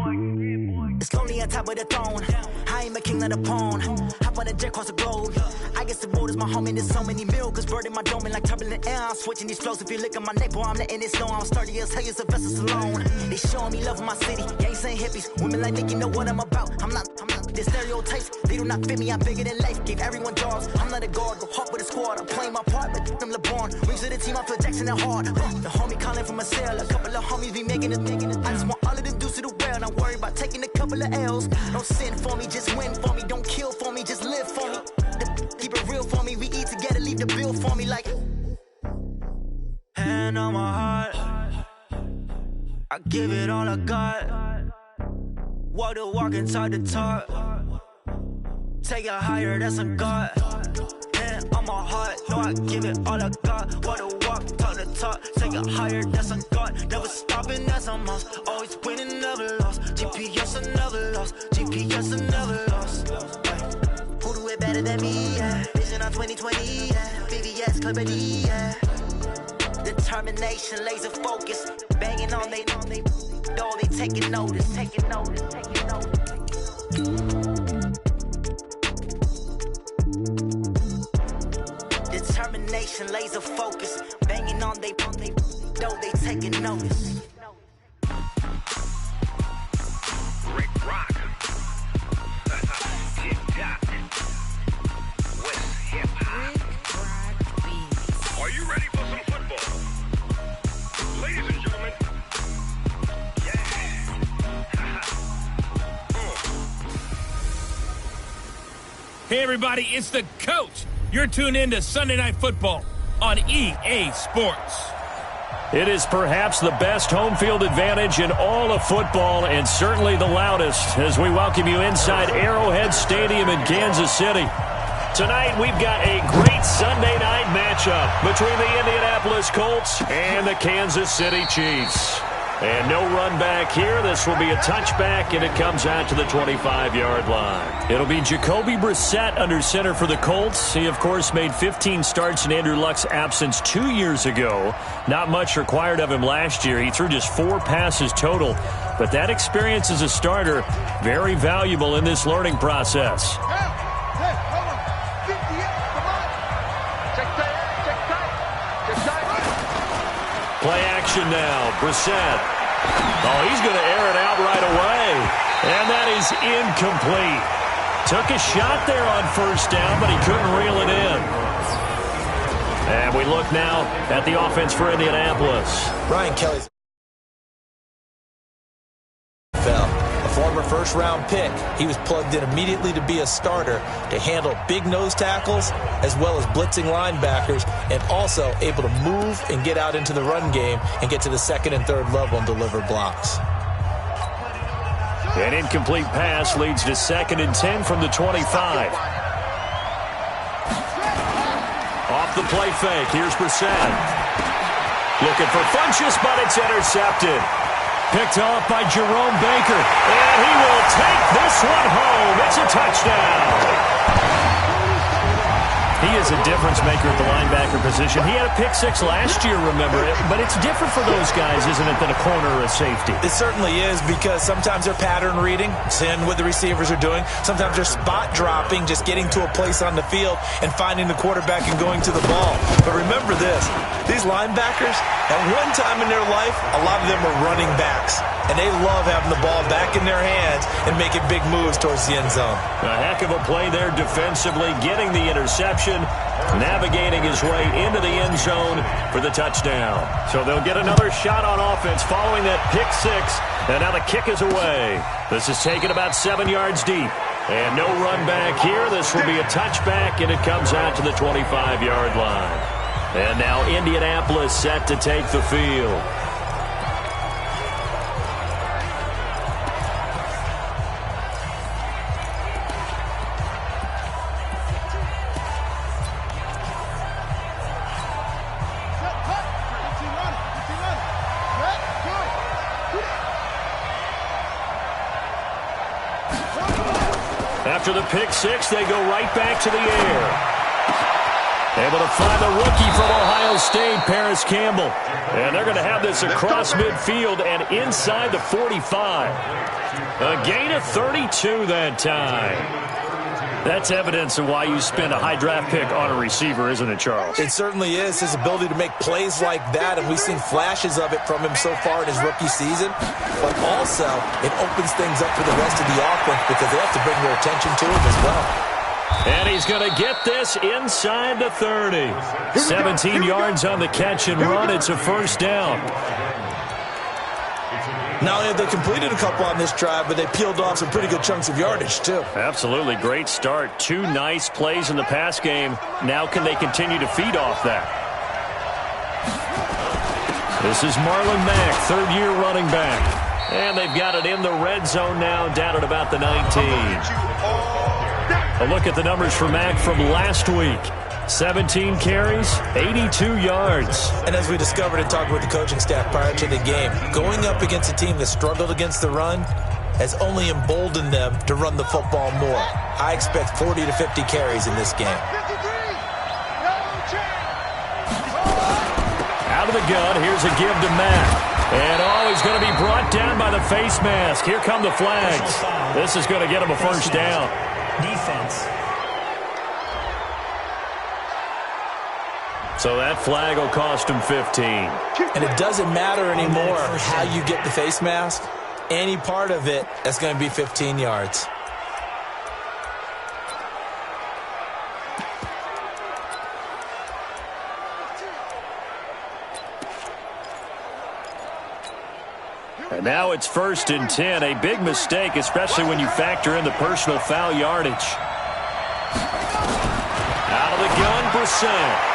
It's lonely on top of the throne. I ain't a king of the pawn. Hop on a jet across the globe. I guess the world is my home and there's so many mil. Cause bird in my dome and like turbulent air. I'm switching these flows. If you look at my neck, boy, I'm letting it slow. I'm sturdy as hell, it's a vessel alone. They showing me love in my city. Gangs ain't hippies. Women like Nicki know what I'm about. I'm not. The stereotypes, they do not fit me. I'm bigger than life. Gave everyone jobs. I'm not a guard. Go hard with a squad. I'm playing my part, but I'm LeBron. Rings to the team, I feel Jackson and hard. The homie calling from a cell. A couple of homies be making it. I just want all of them dudes to the well. Not worry about taking a couple of L's. Don't sin for me, just win for me. Don't kill for me, just live for me. Keep it real for me. We eat together, leave the bill for me like. Hand on my heart, I give it all I got. Walk the walk and talk the talk. Take it higher, that's a God. Hand on my heart, no, I give it all I got. Walk the walk, talk the talk. Take it higher, that's a God. Never stopping, that's a must. Always winning, never lost. GPS, I never lost. GPS, I never lost. Who do it better than me? Yeah. Vision on 2020. Yeah. VVS, Clarity. Yeah. Determination, laser focus. Banging on they taking notice. Determination, laser focus. Banging on they taking notice. Rick Rock. Hip-hop. West hip-hop. Are you ready for some football? Ladies and gentlemen. Hey everybody, it's the coach. You're tuned in to Sunday Night Football on EA Sports. It is perhaps the best home field advantage in all of football and certainly the loudest as we welcome you inside Arrowhead Stadium in Kansas City. Tonight we've got a great Sunday night matchup between the Indianapolis Colts and the Kansas City Chiefs. And no run back here. This will be a touchback, and it comes out to the 25-yard line. It'll be Jacoby Brissett under center for the Colts. He, of course, made 15 starts in Andrew Luck's absence 2 years ago. Not much required of him last year. He threw just 4 passes total. But that experience as a starter, very valuable in this learning process. Play action now. Brissett. Oh, he's going to air it out right away. And that is incomplete. Took a shot there on first down, but he couldn't reel it in. And we look now at the offense for Indianapolis. Brian Kelly's former first-round pick. He was plugged in immediately to be a starter to handle big nose tackles as well as blitzing linebackers, and also able to move and get out into the run game and get to the second and third level and deliver blocks. An incomplete pass leads to 2nd and 10 from the 25. Off the play fake. Here's Brissett. Looking for Funchess, but it's intercepted. Picked off by Jerome Baker. And he will take this one home. It's a touchdown. He is a difference maker at the linebacker position. He had a pick 6 last year, remember it. But it's different for those guys, isn't it, than a corner or a safety? It certainly is, because sometimes they're pattern reading, seeing what the receivers are doing. Sometimes they're spot dropping, just getting to a place on the field and finding the quarterback and going to the ball. But remember this, these linebackers, at one time in their life, a lot of them were running backs. And they love having the ball back in their hands and making big moves towards the end zone. A heck of a play there defensively, getting the interception, navigating his way into the end zone for the touchdown. So they'll get another shot on offense following that pick 6, and now the kick is away. This is taken about 7 yards deep. And no run back here. This will be a touchback, and it comes out to the 25-yard line. And now Indianapolis set to take the field. After the pick 6, they go right back to the air. Able to find the rookie from Ohio State, Paris Campbell. And they're going to have this across midfield and inside the 45. A gain of 32 that time. That's evidence of why you spend a high draft pick on a receiver, isn't it, Charles? It certainly is. His ability to make plays like that, and we've seen flashes of it from him so far in his rookie season. But also, it opens things up for the rest of the offense because they have to bring their attention to him as well. And he's going to get this inside the 30. 17 yards on the catch and run. It's a first down. Not only have they completed a couple on this drive, but they peeled off some pretty good chunks of yardage, too. Absolutely. Great start. 2 nice plays in the pass game. Now can they continue to feed off that? This is Marlon Mack, third-year running back. And they've got it in the red zone now, down at about the 19. A look at the numbers for Mack from last week. 17 carries, 82 yards. And as we discovered in talking with the coaching staff prior to the game, going up against a team that struggled against the run has only emboldened them to run the football more. I expect 40 to 50 carries in this game. Out of the gun, here's a give to Mack. And he's going to be brought down by the face mask. Here come the flags. This is going to get him a first down. Defense. So that flag will cost him 15. And it doesn't matter anymore how you get the face mask. Any part of it, that's going to be 15 yards. And now it's 1st and 10. A big mistake, especially when you factor in the personal foul yardage. Out of the gun, Brissett.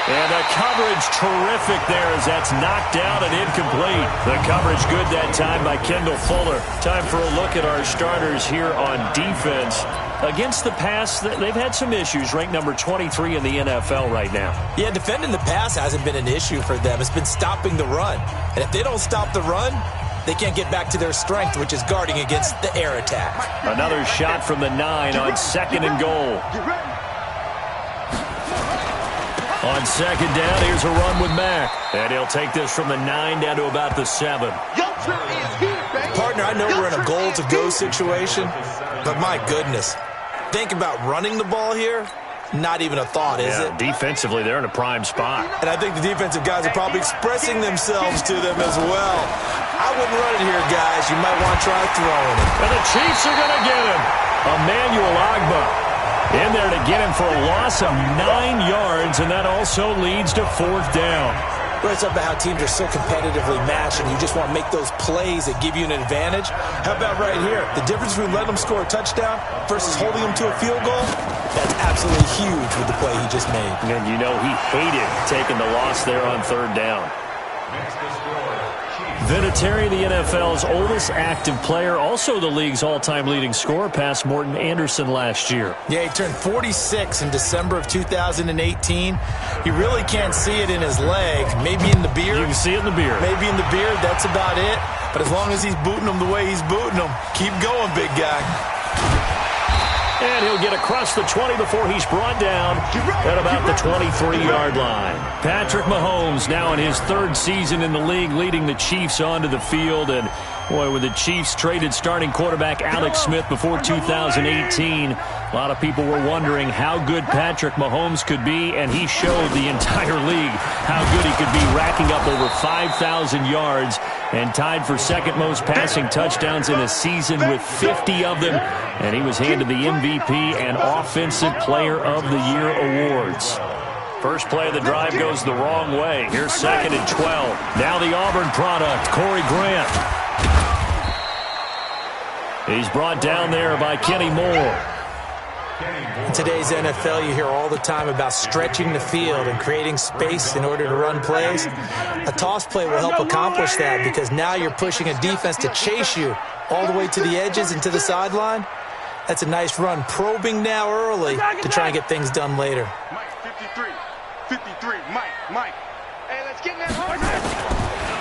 And the coverage terrific there as that's knocked down and incomplete. The coverage good that time by Kendall Fuller. Time for a look at our starters here on defense. Against the pass, they've had some issues. Ranked number 23 in the NFL right now. Yeah, defending the pass hasn't been an issue for them. It's been stopping the run. And if they don't stop the run, they can't get back to their strength, which is guarding against the air attack. Another shot from the 9 on 2nd and goal. On 2nd down, here's a run with Mack. And he'll take this from the 9 down to about the 7. Partner, I know we're in a goal-to-go situation, but my goodness. Think about running the ball here. Not even a thought, is it? Defensively, they're in a prime spot. And I think the defensive guys are probably expressing themselves to them as well. I wouldn't run it here, guys. You might want to try throwing it. And the Chiefs are going to get him. Emmanuel Ogbah in there to get him for a loss of 9 yards, and that also leads to 4th down. Well, it's about how teams are so competitively matched, and you just want to make those plays that give you an advantage. How about right here? The difference between letting them score a touchdown versus holding them to a field goal, that's absolutely huge with the play he just made. And you know he hated taking the loss there on 3rd down. Vinatieri, the NFL's oldest active player, also the league's all-time leading scorer, past Morton Anderson last year. Yeah, he turned 46 in December of 2018. You really can't see it in his leg. Maybe in the beard. You can see it in the beard. Maybe in the beard, that's about it. But as long as he's booting them the way he's booting them, keep going, big guy. And he'll get across the 20 before he's brought down at about the 23-yard line. Patrick Mahomes now in his 3rd season in the league, leading the Chiefs onto the field. And, boy, when the Chiefs traded starting quarterback Alex Smith before 2018, a lot of people were wondering how good Patrick Mahomes could be, and he showed the entire league how good he could be, racking up over 5,000 yards and tied for 2nd most passing touchdowns in a season with 50 of them. And he was handed the MVP and Offensive Player of the Year awards. First play of the drive goes the wrong way. Here's 2nd and 12. Now the Auburn product, Corey Grant. He's brought down there by Kenny Moore. In today's NFL, you hear all the time about stretching the field and creating space in order to run plays. A toss play will help accomplish that because now you're pushing a defense to chase you all the way to the edges and to the sideline. That's a nice run, probing now early to try and get things done later. Mike, 53, Mike. Hey, let's get in that.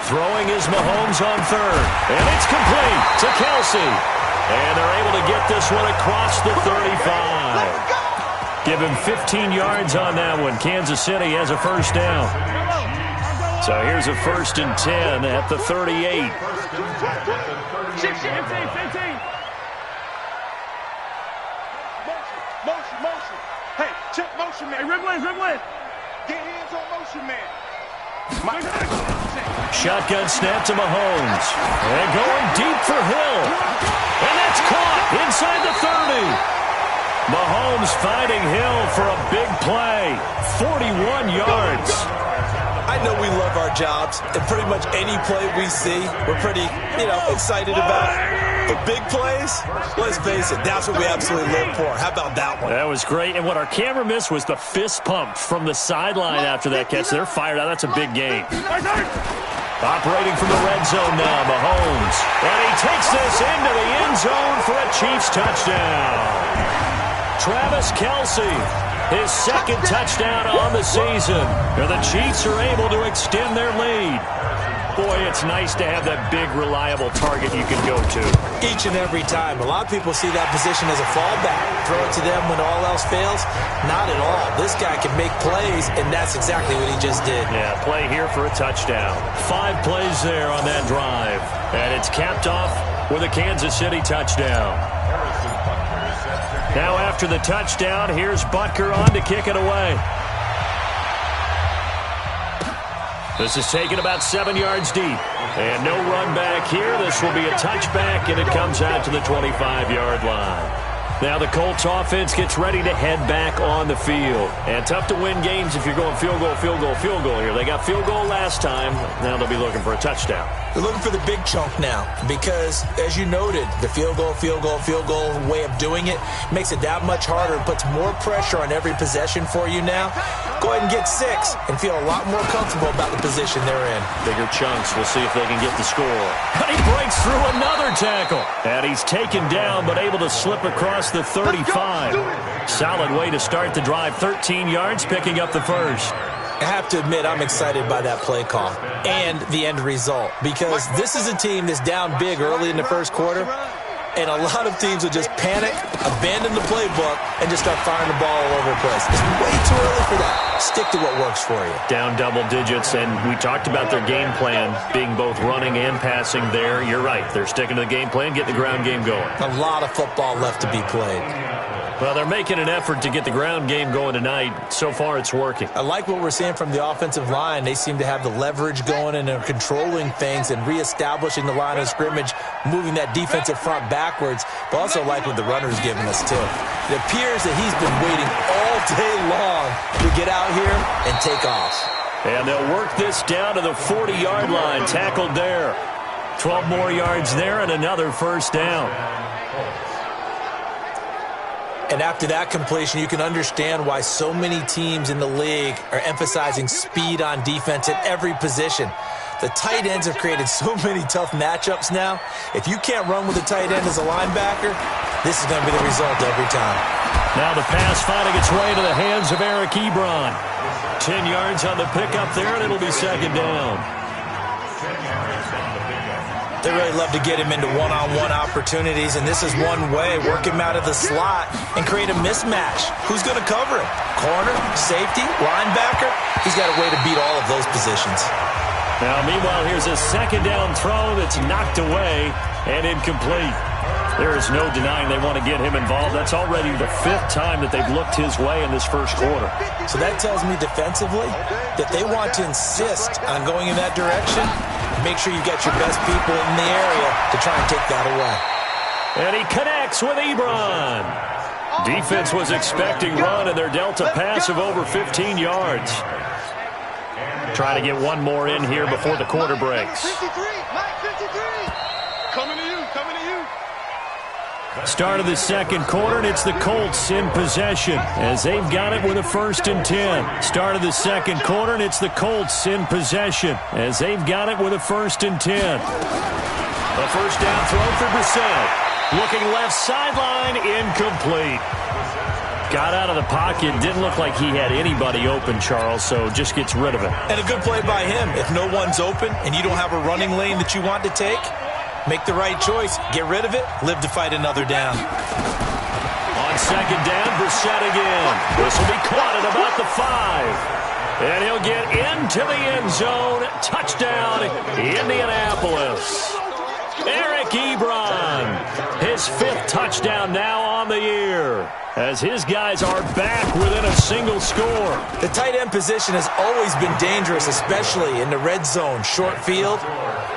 Throwing is Mahomes on 3rd, and it's complete to Kelsey. And they're able to get this one across the 35. Give him 15 yards on that one. Kansas City has a first down. So here's a 1st and 10 at the 38. 15. Motion. Hey, check motion, man. Hey, Ribblin. Get hands on motion, man. Shotgun snap to Mahomes. And going deep for Hill. And that's caught inside the 30. Mahomes finding Hill for a big play. 41 yards. I know we love our jobs, and pretty much any play we see, we're pretty, excited about. But big plays, let's face it, that's what we absolutely live for. How about that one? That was great, and what our camera missed was the fist pump from the sideline after that catch. They're fired out. That's a big game. Operating from the red zone now, Mahomes. And he takes this into the end zone for a Chiefs touchdown. Travis Kelce, his second touchdown on the season. And the Chiefs are able to extend their lead. Boy, it's nice to have that big, reliable target you can go to. Each and every time. A lot of people see that position as a fallback. Throw it to them when all else fails. Not at all. This guy can make plays, and that's exactly what he just did. Yeah, play here for a touchdown. 5 plays there on that drive. And it's capped off with a Kansas City touchdown. Now after the touchdown, here's Butker on to kick it away. This is taken about 7 yards deep. And no run back here. This will be a touchback, and it comes out to the 25-yard line. Now the Colts offense gets ready to head back on the field. And tough to win games if you're going field goal here. They got field goal last time. Now they'll be looking for a touchdown. They're looking for the big chunk now because, as you noted, the field goal way of doing it makes it that much harder. It puts more pressure on every possession for you now. Go ahead and get 6 and feel a lot more comfortable about the position they're in. Bigger chunks. We'll see if they can get the score. And he breaks through another tackle. And he's taken down but able to slip across the 35. Solid way to start the drive. 13 yards, picking up the first. I have to admit, I'm excited by that play call and the end result because this is a team that's down big early in the first quarter, and a lot of teams will just panic, abandon the playbook, and just start firing the ball all over the place. It's way too early for that. Stick to what works for you. Down double digits, and we talked about their game plan being both running and passing there. You're right. They're sticking to the game plan, getting the ground game going. A lot of football left to be played. Well, they're making an effort to get the ground game going tonight. So far, it's working. I like what we're seeing from the offensive line. They seem to have the leverage going, and they're controlling things and reestablishing the line of scrimmage, moving that defensive front backwards. But also like what the runner's giving us, too. It appears that he's been waiting all day long to get out here and take off. And they'll work this down to the 40-yard line, tackled there. 12 more yards there and another first down. And after that completion, you can understand why so many teams in the league are emphasizing speed on defense at every position. The tight ends have created so many tough matchups now. If you can't run with a tight end as a linebacker, this is going to be the result every time. Now the pass finding its way to the hands of Eric Ebron. 10 yards on the pickup there, and it'll be second down. They really love to get him into one-on-one opportunities, and this is one way. Work him out of the slot and create a mismatch. Who's going to cover him? Corner, safety, linebacker? He's got a way to beat all of those positions. Now, meanwhile, here's a second down throw that's knocked away and incomplete. There is no denying they want to get him involved. That's already the 5th time that they've looked his way in this first quarter. So that tells me defensively that they want to insist on going in that direction. Make sure you get your best people in the area to try and take that away. And he connects with Ebron. Defense was expecting run, and their delta pass of over 15 yards. Trying to get one more in here before the quarter breaks. Coming to you. Start of the second quarter, and it's the Colts in possession as they've got it with a 1st and 10. Start of the second quarter, and it's the Colts in possession as they've got it with a 1st and 10. A first down throw for Brissett. Looking left sideline, incomplete. Got out of the pocket. Didn't look like he had anybody open, Charles, so just gets rid of it. And a good play by him. If no one's open and you don't have a running lane that you want to take, make the right choice. Get rid of it. Live to fight another down. On on second down, Brissett again. This will be caught at about the 5. And he'll get into the end zone. Touchdown, Indianapolis. Eric Ebron, his 5th touchdown now on the year, as his guys are back within a single score. The tight end position has always been dangerous, especially in the red zone, short field.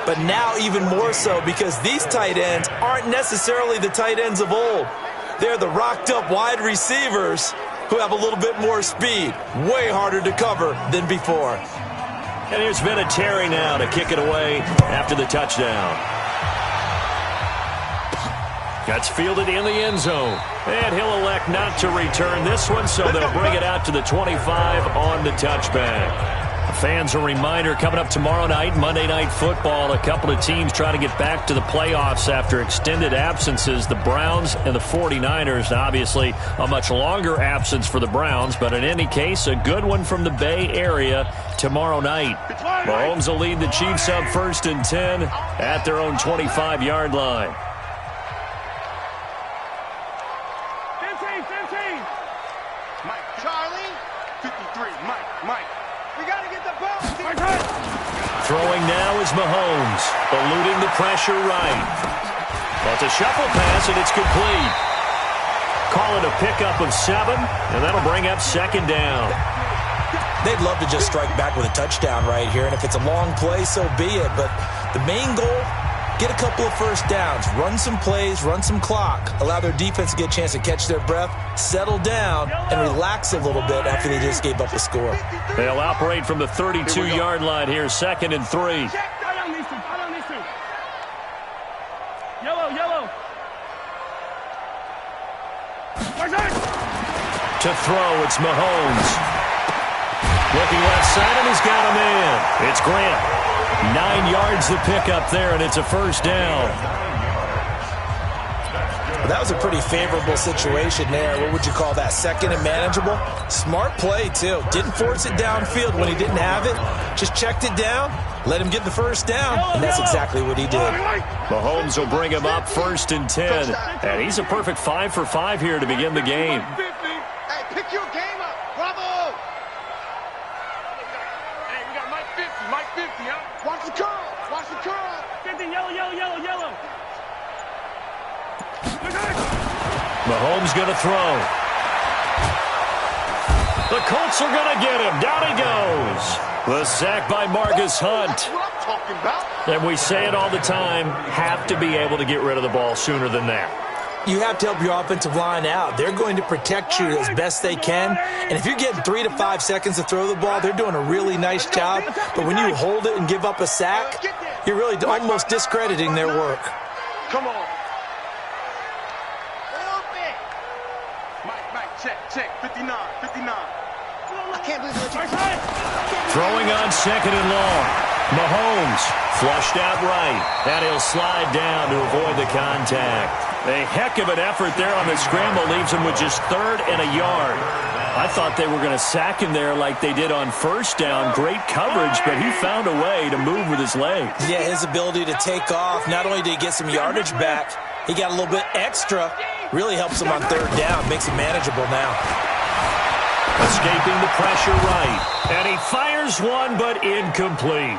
But now even more so because these tight ends aren't necessarily the tight ends of old. They're the rocked-up wide receivers who have a little bit more speed. Way harder to cover than before. And there's been a Terry now to kick it away after the touchdown. That's fielded in the end zone. And he'll elect not to return this one, so they'll bring it out to the 25 on the touchback. Fans, a reminder, coming up tomorrow night, Monday Night Football, a couple of teams trying to get back to the playoffs after extended absences, the Browns and the 49ers. Now, obviously, a much longer absence for the Browns, but in any case, a good one from the Bay Area tomorrow night. Mahomes will lead the Chiefs up 1st and 10 at their own 25-yard line. 15. Mike, Charlie. 53, Mike. We got to get the ball. Throwing now is Mahomes, eluding the pressure right. Well, it's a shuffle pass, and it's complete. Call it a pickup of 7, and that'll bring up 2nd down. They'd love to just strike back with a touchdown right here, and if it's a long play, so be it. But the main goal, get a couple of first downs, run some plays, run some clock, allow their defense to get a chance to catch their breath, settle down, and relax a little bit after they just gave up a score. They'll operate from the 32-yard line here, 2nd and 3. Yellow. To throw, it's Mahomes. Looking left side, and he's got a man. It's Grant. 9 yards the pickup there, and it's a 1st down. That was a pretty favorable situation there. What would you call that? 2nd and manageable? Smart play, too. Didn't force it downfield when he didn't have it. Just checked it down, let him get the 1st down, and that's exactly what he did. Mahomes will bring him up 1st and 10, and he's a perfect 5 for 5 here to begin the game. Hey, pick your game up. Bravo. Hey, we got Mike 50, huh? Watch the curl. 50, yellow. Mahomes going to throw. The Colts are going to get him. Down he goes. The sack by Marcus Hunt. That's what I'm talking about. And we say it all the time, have to be able to get rid of the ball sooner than that. You have to help your offensive line out. They're going to protect you as best they can. And if you're getting 3 to 5 seconds to throw the ball, they're doing a really nice job. But when you hold it and give up a sack, you're really almost discrediting their work. Come on. Mike, check. 59. I can't believe it. Throwing on 2nd and long. Mahomes flushed out right. And he'll slide down to avoid the contact. A heck of an effort there on the scramble leaves him with just 3rd and a yard. I thought they were going to sack him there like they did on 1st down. Great coverage, but he found a way to move with his legs. Yeah, his ability to take off, not only did he get some yardage back, he got a little bit extra. Really helps him on 3rd down, makes it manageable now. Escaping the pressure right. And he fires one, but incomplete.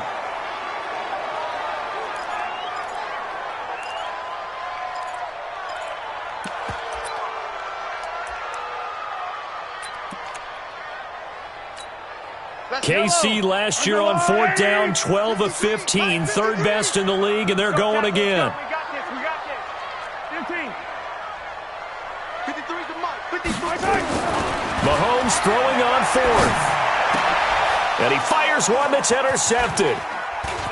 KC last year on 4th down, 12 of 15, 3rd best in the league, and they're going again. We got this. 15. 53 to Mike. 53. Mahomes throwing on 4th. And he fires one that's intercepted.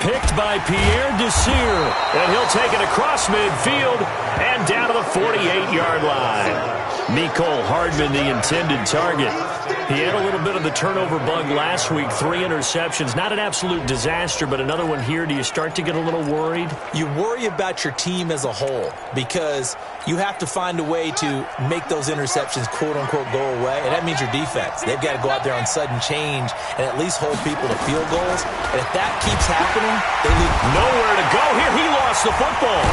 Picked by Pierre Desir. And he'll take it across midfield and down to the 48-yard line. Mecole Hardman, the intended target. He had a little bit of the turnover bug last week, 3 interceptions. Not an absolute disaster, but another one here. Do you start to get a little worried? You worry about your team as a whole because you have to find a way to make those interceptions, quote-unquote, go away, and that means your defense. They've got to go out there on sudden change and at least hold people to field goals. And if that keeps happening, they leave nowhere to go here. He lost the football.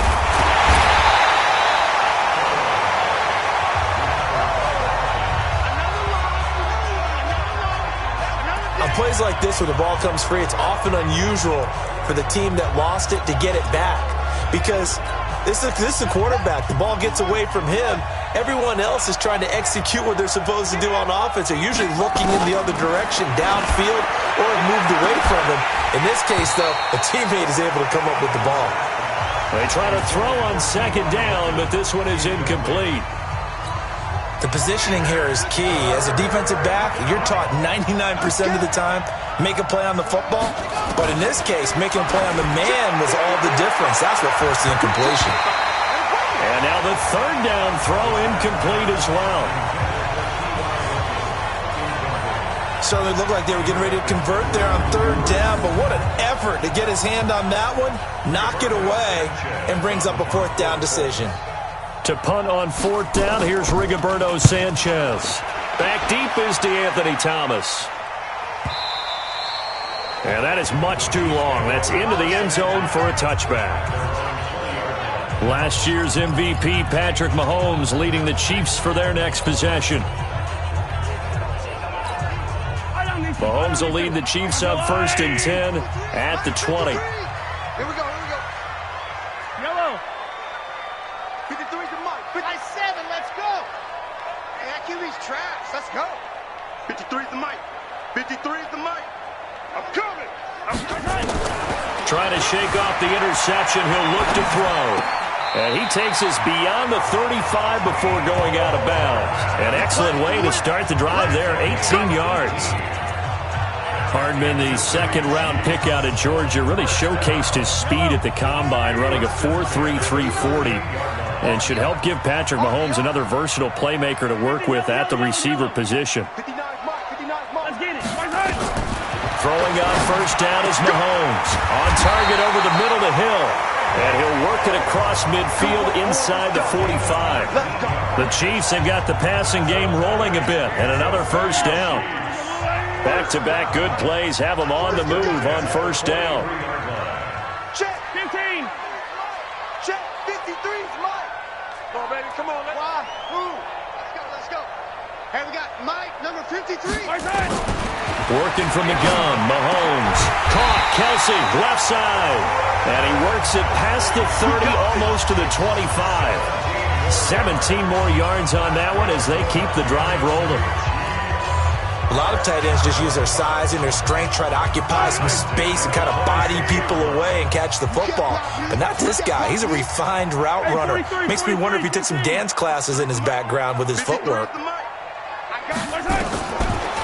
plays like this where the ball comes free, it's often unusual for the team that lost it to get it back. Because this is a quarterback. The ball gets away from him. Everyone else is trying to execute what they're supposed to do on offense. They're usually looking in the other direction, downfield, or have moved away from him. In this case, though, a teammate is able to come up with the ball. They try to throw on second down, but this one is incomplete. The positioning here is key. As a defensive back, you're taught 99% of the time, make a play on the football. But in this case, making a play on the man was all the difference. That's what forced the incompletion. And now the third down throw incomplete as well. Certainly looked like they were getting ready to convert there on third down, but what an effort to get his hand on that one, knock it away, and brings up a fourth down decision. To punt on fourth down, here's Rigoberto Sanchez. Back deep is DeAnthony Thomas. And that is much too long. That's into the end zone for a touchback. Last year's MVP, Patrick Mahomes, leading the Chiefs for their next possession. Mahomes will lead the Chiefs up 1st and 10 at the 20. Here we go. Yellow. 53 to Mike. 57, let's go. Hey, that QB's trash. Let's go. 53 to Mike. 53 to Mike. I'm coming. Trying to shake off the interception. He'll look to throw. And he takes us beyond the 35 before going out of bounds. An excellent way to start the drive there, 18 yards. Hardman, the second-round pick out of Georgia, really showcased his speed at the Combine, running a 4.3 340, and should help give Patrick Mahomes another versatile playmaker to work with at the receiver position. Throwing on first down is Mahomes. On target over the middle to Hill. And he'll work it across midfield inside the 45. The Chiefs have got the passing game rolling a bit, and another first down. Back-to-back good plays have them on the move on first down. Check 15. Check 53's Mike. Come on, baby. Come on. Why? Move. Let's go. Hey, we got Mike, number 53. Working from the gun, Mahomes. Caught, Kelsey, left side. And he works it past the 30, almost to the 25. 17 more yards on that one as they keep the drive rolling. A lot of tight ends just use their size and their strength, try to occupy some space and kind of body people away and catch the football. But not this guy. He's a refined route runner. Makes me wonder if he took some dance classes in his background with his footwork.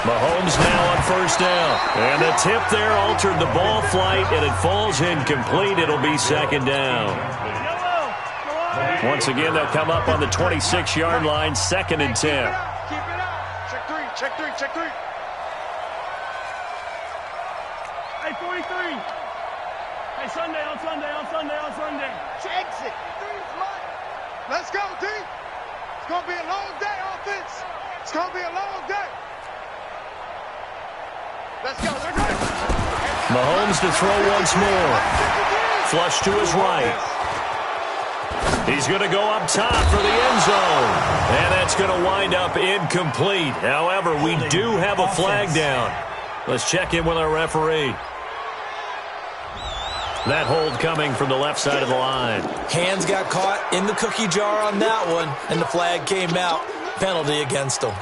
Mahomes now on first down. And the tip there altered the ball flight, and it falls incomplete. It'll be second down. Once again, they'll come up on the 26-yard line, 2nd and 10. Keep it up. Check three. Hey, 43. Hey, Sunday. Checks it. Let's go, D. It's going to be a long day, offense. It's going to be a long day. Let's go. Mahomes to throw once more. Flush to his right. He's going to go up top for the end zone. And that's going to wind up incomplete. However, we do have a flag down. Let's check in with our referee. That hold coming from the left side of the line. Hands got caught in the cookie jar on that one, and the flag came out. Penalty against them.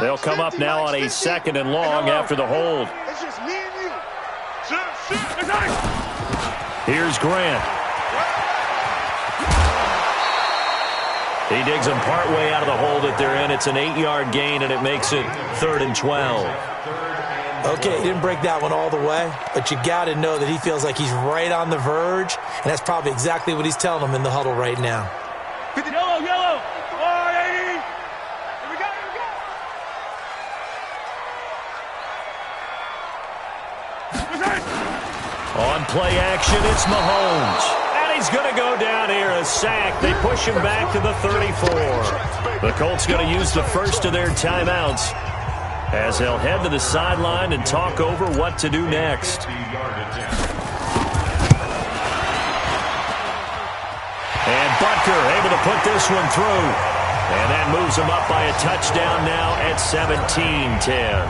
They'll come up now on a 2nd and long after the hold. It's just me and you. Here's Grant. He digs them partway out of the hole that they're in. It's an 8-yard gain, and it makes it 3rd and 12. Okay, he didn't break that one all the way, but you got to know that he feels like he's right on the verge, and that's probably exactly what he's telling them in the huddle right now. Yellow. Oh, Here we go. On play action, it's Mahomes. And he's going to go down here, a sack. They push him back to the 34. The Colts going to use the first of their timeouts as they'll head to the sideline and talk over what to do next. And Butker able to put this one through. And that moves him up by a touchdown now at 17-10.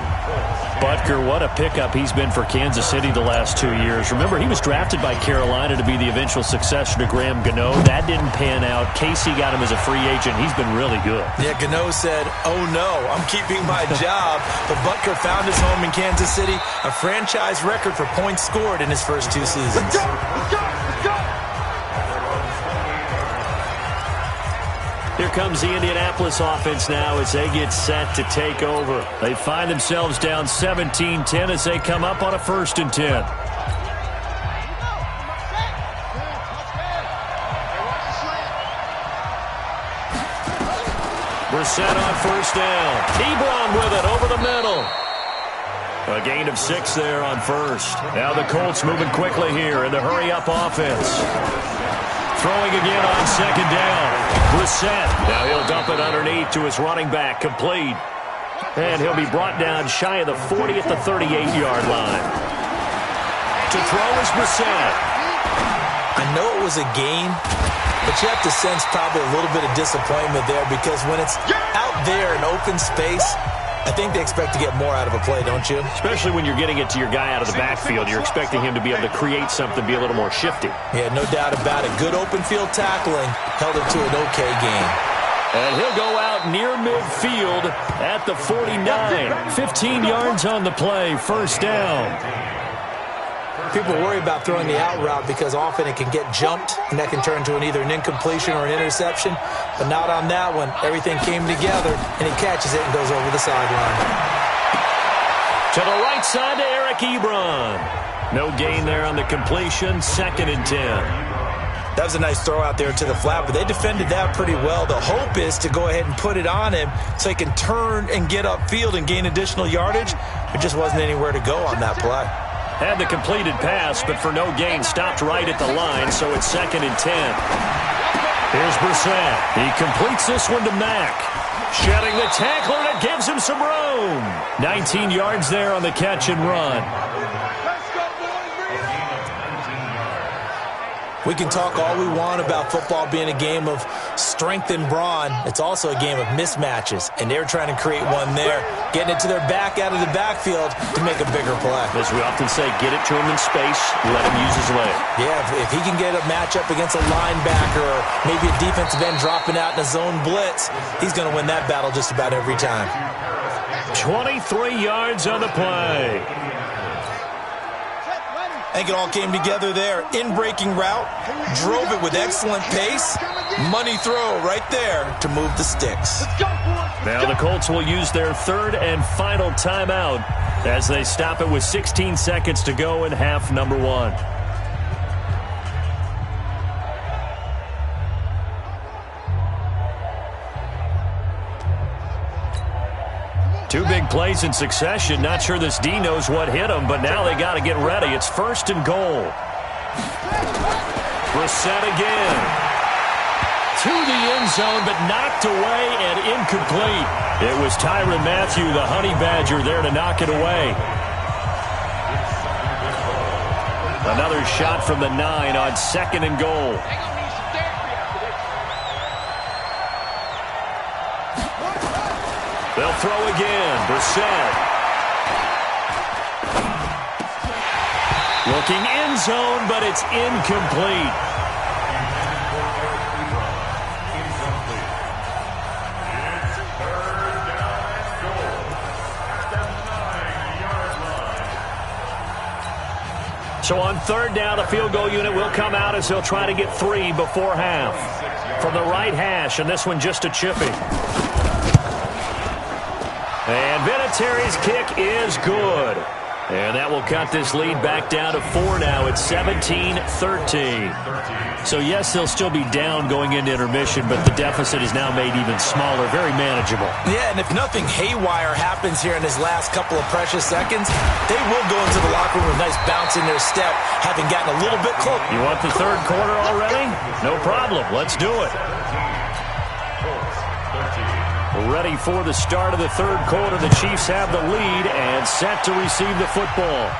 Butker, what a pickup he's been for Kansas City the last 2 years. Remember, he was drafted by Carolina to be the eventual successor to Graham Gano. That didn't pan out. Casey got him as a free agent. He's been really good. Yeah, Gano said, oh no, I'm keeping my job. But Butker found his home in Kansas City, a franchise record for points scored in his first 2 seasons. Let's go! Let's go! Let's go! Here comes the Indianapolis offense now as they get set to take over. They find themselves down 17-10 as they come up on a 1st and 10. Brissett on 1st down. Ebron with it over the middle. A gain of 6 there on 1st. Now the Colts moving quickly here in the hurry-up offense. Throwing again on 2nd down. Brissett. Now he'll dump it underneath to his running back. Complete. And he'll be brought down shy of the 40 at the 38-yard line. To throw is Brissett. I know it was a game, but you have to sense probably a little bit of disappointment there because when it's out there in open space, I think they expect to get more out of a play, don't you? Especially when you're getting it to your guy out of the backfield. You're expecting him to be able to create something, be a little more shifty. Yeah, no doubt about it. Good open field tackling held it to an okay game. And he'll go out near midfield at the 49. 15 yards on the play, 1st down. People worry about throwing the out route because often it can get jumped, and that can turn into either an incompletion or an interception. But not on that one. Everything came together, and he catches it and goes over the sideline. To the right side to Eric Ebron. No gain there on the completion, 2nd and 10. That was a nice throw out there to the flat, but they defended that pretty well. The hope is to go ahead and put it on him so he can turn and get upfield and gain additional yardage. There just wasn't anywhere to go on that play. Had the completed pass, but for no gain, stopped right at the line, so it's 2nd and 10. Here's Brissett. He completes this one to Mack. Shedding the tackler, and it gives him some room. 19 yards there on the catch and run. We can talk all we want about football being a game of strength and brawn. It's also a game of mismatches, and they're trying to create one there, getting it to their back out of the backfield to make a bigger play. As we often say, get it to him in space, let him use his leg. Yeah, if he can get a matchup against a linebacker or maybe a defensive end dropping out in a zone blitz, he's going to win that battle just about every time. 23 yards on the play. I think it all came together there. In-breaking route, drove it with excellent pace. Money throw right there to move the sticks. Now the Colts will use their 3rd and final timeout as they stop it with 16 seconds to go in half number 1. Two big plays in succession. Not sure this D knows what hit him, but now they got to get ready. It's 1st and goal. Brissett again. To the end zone, but knocked away and incomplete. It was Tyrann Mathieu, the Honey Badger, there to knock it away. Another shot from the 9 on 2nd and goal. They'll throw again. Brissett. Looking end zone, but it's incomplete. So on 3rd down, the field goal unit will come out as they'll try to get 3 before half. From the right hash, and this one just a chippy. And Vinatieri's kick is good. And that will cut this lead back down to 4 now. It's 17-13. So, yes, they'll still be down going into intermission, but the deficit is now made even smaller, very manageable. Yeah, and if nothing haywire happens here in his last couple of precious seconds, they will go into the locker room with a nice bounce in their step, having gotten a little bit close. You want the 3rd quarter already? No problem. Let's do it. Ready for the start of the 3rd quarter. The Chiefs have the lead and set to receive the football.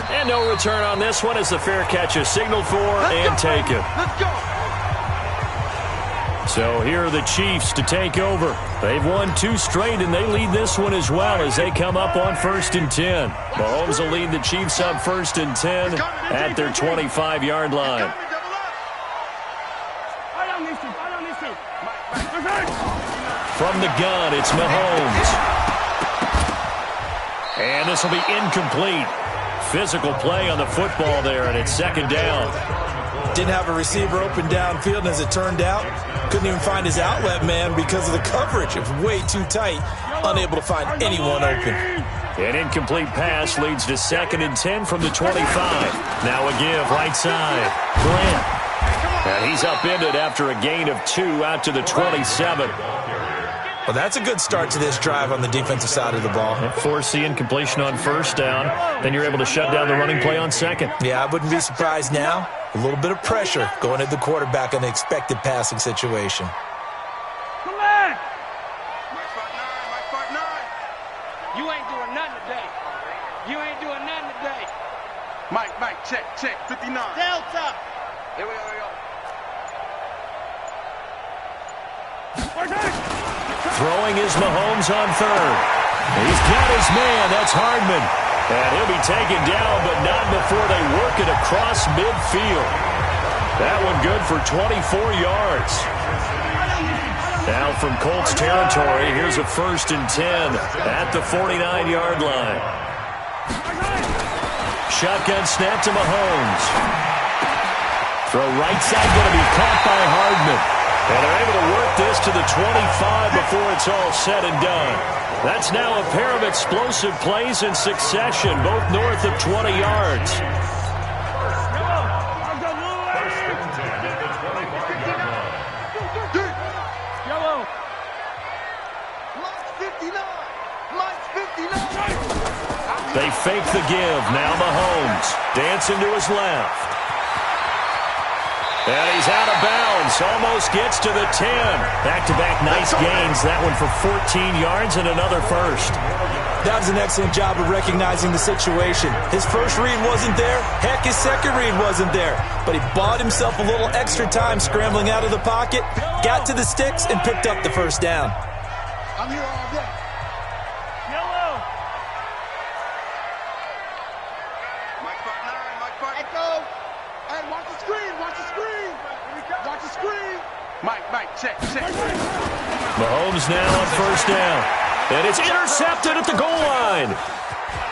And no return on this one as the fair catch is signaled for and taken. Let's go. So here are the Chiefs to take over. They've won 2 straight, and they lead this one as well as they come up on 1st and 10. Mahomes will lead the Chiefs up 1st and 10 at their 25-yard line. From the gun, it's Mahomes. And this will be incomplete. Physical play on the football there, and it's 2nd down. Didn't have a receiver open downfield, and as it turned out, couldn't even find his outlet man because of the coverage. It was way too tight, unable to find anyone open. An incomplete pass leads to 2nd and 10 from the 25. Now a give right side. Grant. And he's upended after a gain of 2 out to the 27. Well, that's a good start to this drive on the defensive side of the ball. Force the incompletion on 1st down. Then you're able to shut down the running play on 2nd. Yeah, I wouldn't be surprised now. A little bit of pressure going at the quarterback in an expected passing situation. Come on! Mike Part 9. You ain't doing nothing today. You ain't doing nothing today. Mike, check, 59. Delta! Here we go. Throwing is Mahomes on 3rd. He's got his man. That's Hardman. And he'll be taken down, but not before they work it across midfield. That one good for 24 yards. Now from Colts territory, here's a 1st and 10 at the 49-yard line. Shotgun snap to Mahomes. Throw right side going to be caught by Hardman. And they're able to work this to the 25 before it's all said and done. That's now a pair of explosive plays in succession, both north of 20 yards. They fake the give. Now Mahomes dancing to his left. And he's out of bounds. Almost gets to the 10. Back-to-back nice gains. That one for 14 yards and another first. That was an excellent job of recognizing the situation. His first read wasn't there. Heck, his second read wasn't there. But he bought himself a little extra time scrambling out of the pocket, got to the sticks, and picked up the 1st down. I'm here all day. Yellow. Mike Part 9. Mike Part. Echo. Hey, watch the screen. Watch the screen. Watch the screen. Mike, check. Mahomes now on 1st down. And it's intercepted at the goal line.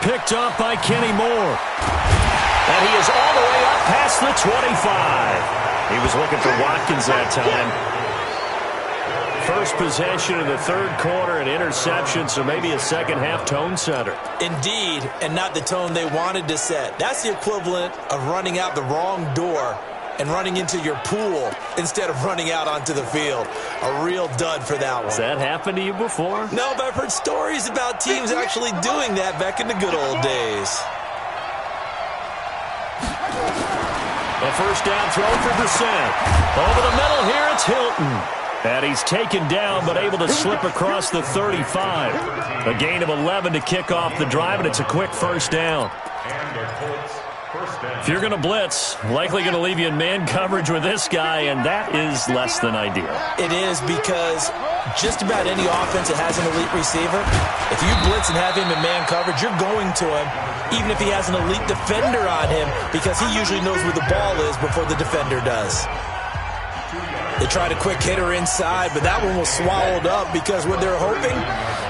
Picked up by Kenny Moore. And he is all the way up past the 25. He was looking for Watkins that time. First possession in the 3rd quarter, an interception, so maybe a second-half tone setter. Indeed, and not the tone they wanted to set. That's the equivalent of running out the wrong door and running into your pool instead of running out onto the field. A real dud for that one. Has that happened to you before? No, but I've heard stories about teams actually doing that back in the good old days. A 1st down throw for Brissett. Over the middle here, it's Hilton. And he's taken down, but able to slip across the 35. A gain of 11 to kick off the drive, and it's a quick 1st down. If you're going to blitz, likely going to leave you in man coverage with this guy, and that is less than ideal. It is, because just about any offense that has an elite receiver, if you blitz and have him in man coverage, you're going to him, even if he has an elite defender on him, because he usually knows where the ball is before the defender does. They tried a quick hitter inside, but that one was swallowed up because what they're hoping,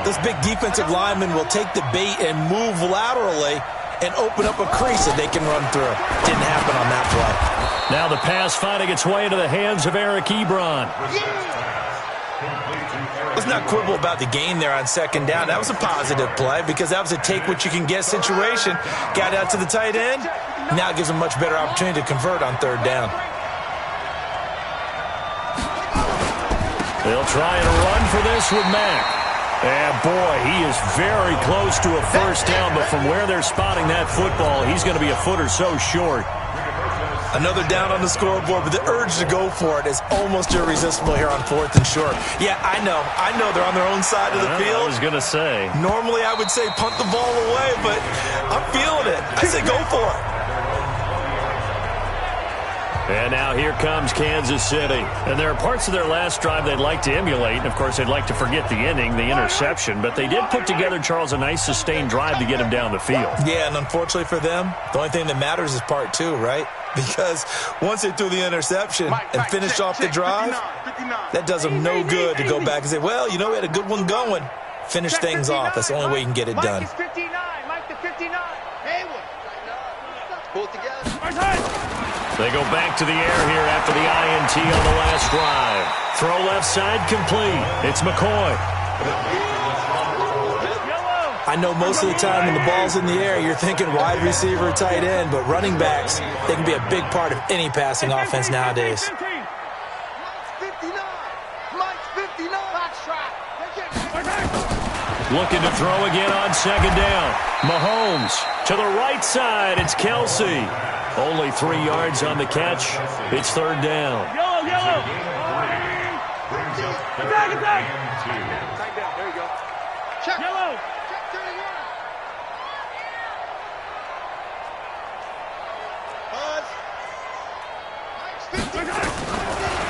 this big defensive lineman will take the bait and move laterally and open up a crease that they can run through. Didn't happen on that play. Now the pass finding its way into the hands of Eric Ebron. Let's not quibble about the gain there on 2nd down. That was a positive play because that was a take-what-you-can-get situation. Got out to the tight end. Now it gives them a much better opportunity to convert on 3rd down. They'll try and run for this with Mack. And, boy, he is very close to a 1st down, but from where they're spotting that football, he's going to be a foot or so short. Another down on the scoreboard, but the urge to go for it is almost irresistible here on 4th and short. Yeah, I know they're on their own side of the field. I was going to say. Normally I would say punt the ball away, but I'm feeling it. I say go for it. And now here comes Kansas City. And there are parts of their last drive they'd like to emulate. And, of course, they'd like to forget the ending, the interception. But they did put together, Charles, a nice sustained drive to get him down the field. Yeah, and unfortunately for them, the only thing that matters is part 2, right? Because once they threw the interception and finished off the drive, that does them no good to go back and say, well, you know, we had a good one going. Finish things off. That's the only way you can get it done. Pull it together. They go back to the air here after the INT on the last drive. Throw left side complete. It's McCoy. I know most of the time when the ball's in the air, you're thinking wide receiver, tight end, but running backs, they can be a big part of any passing offense nowadays. Looking to throw again on second down. Mahomes to the right side. It's Kelsey. Only 3 yards on the catch. It's third down. Yellow. Attack. Tight down. There you go. Check. Yellow. Check 31.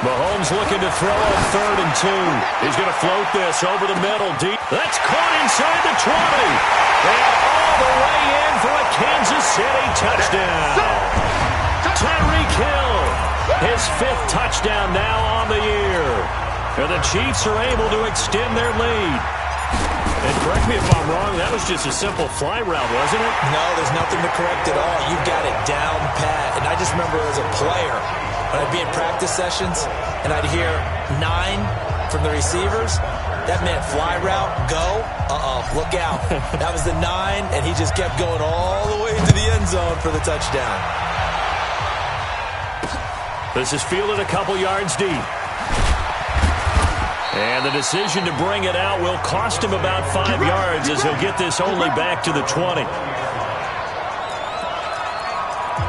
Mahomes looking to throw on 3rd and 2. He's going to float this over the middle deep. That's caught inside the 20. And all the way in for a Kansas City touchdown. Tyreek Hill, his 5th touchdown now on the year. And the Chiefs are able to extend their lead. And correct me if I'm wrong, that was just a simple fly route, wasn't it? No, there's nothing to correct at all. You've got it down pat. And I just remember as a player, when I'd be in practice sessions and I'd hear 9 from the receivers, that meant fly route, go, look out. That was the 9, and he just kept going all the way to the end zone for the touchdown. This is fielded a couple yards deep. And the decision to bring it out will cost him about 5 yards as he'll get this only back to the 20.